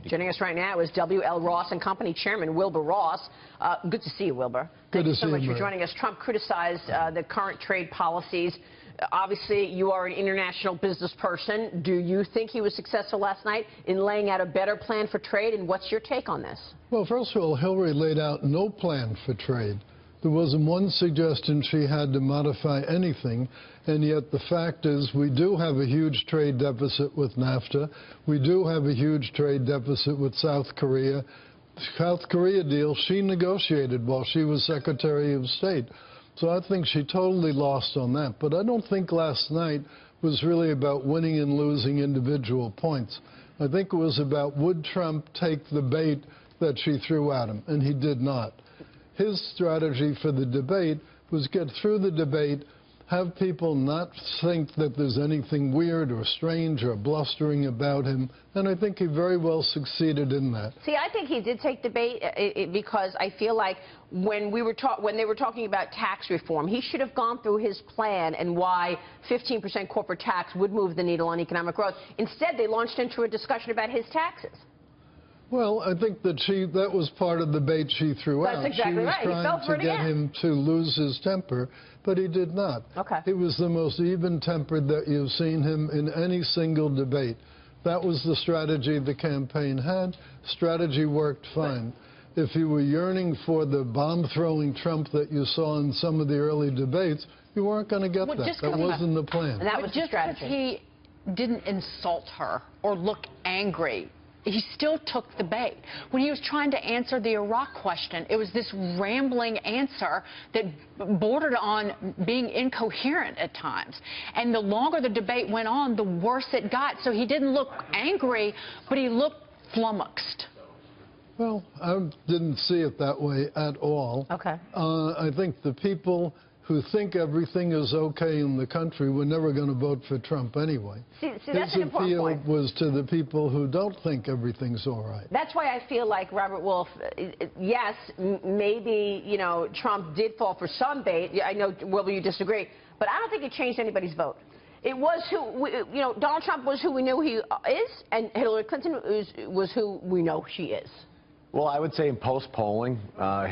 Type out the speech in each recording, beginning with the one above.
Joining us right now is W.L. Ross and Company Chairman Wilbur Ross. Good to see you, Wilbur. Thank you so much for joining us. Trump criticized the current trade policies. Obviously, you are an international business person. Do you think he was successful last night in laying out a better plan for trade, and what's your take on this? Well, first of all, Hillary laid out no plan for trade. There wasn't one suggestion she had to modify anything, and yet the fact is we do have a huge trade deficit with NAFTA. We do have a huge trade deficit with South Korea. The South Korea deal she negotiated while she was Secretary of State. So I think she totally lost on that. But I don't think last night was really about winning and losing individual points. I think it was about would Trump take the bait that she threw at him, and he did not. His strategy for the debate was get through the debate, have people not think that there's anything weird or strange or blustering about him, and I think he very well succeeded in that. See, I think he did take the bait because I feel like when they were talking about tax reform, he should have gone through his plan and why 15% corporate tax would move the needle on economic growth. Instead, they launched into a discussion about his taxes. Well, I think that that was part of the bait she threw out. That's exactly right. She was trying to get him to lose his temper, but he did not. Okay. He was the most even-tempered that you've seen him in any single debate. That was the strategy the campaign had. Strategy worked fine. If you were yearning for the bomb-throwing Trump that you saw in some of the early debates, you weren't going to get that. That wasn't the plan. And that was the strategy. Just because he didn't insult her or look angry, he still took the bait. When he was trying to answer the Iraq question, it was this rambling answer that bordered on being incoherent at times. And the longer the debate went on, the worse it got. So he didn't look angry, but he looked flummoxed. Well, I didn't see it that way at all. Okay. I think the people who think everything is okay in the country were never going to vote for Trump anyway. See, that's an important point. His appeal was to the people who don't think everything's all right. That's why I feel like Robert Wolf, yes, maybe, you know, Trump did fall for some bait. I know, Wilbur, you disagree, but I don't think it changed anybody's vote. It was Donald Trump was who we knew he is, and Hillary Clinton was who we know she is. Well, I would say in post-polling,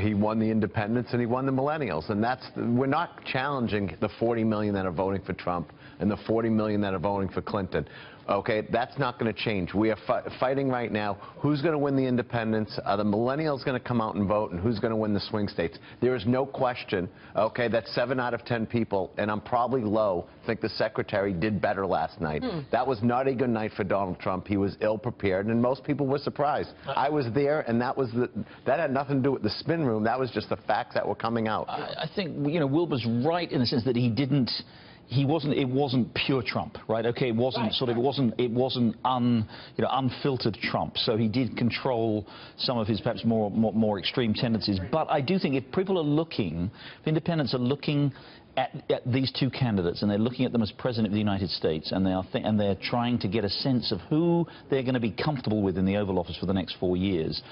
he won the independents and he won the millennials. And we're not challenging the 40 million that are voting for Trump and the 40 million that are voting for Clinton. Okay, that's not going to change. We are fighting right now. Who's going to win the independents? Are the millennials going to come out and vote? And who's going to win the swing states? There is no question, okay, that 7 out of 10 people, and I'm probably low, think the secretary did better last night. That was not a good night for Donald Trump. He was ill-prepared, and most people were surprised. I was there, and that had nothing to do with the spin room. That was just the facts that were coming out. I think, you know, Wilbur's right in the sense that it wasn't pure Trump, right? Okay, it wasn't it wasn't unfiltered Trump. So he did control some of his perhaps more extreme tendencies. But I do think if people are looking, if independents are looking at these two candidates and they're looking at them as president of the United States and they're trying to get a sense of who they're going to be comfortable with in the Oval Office for the next 4 years,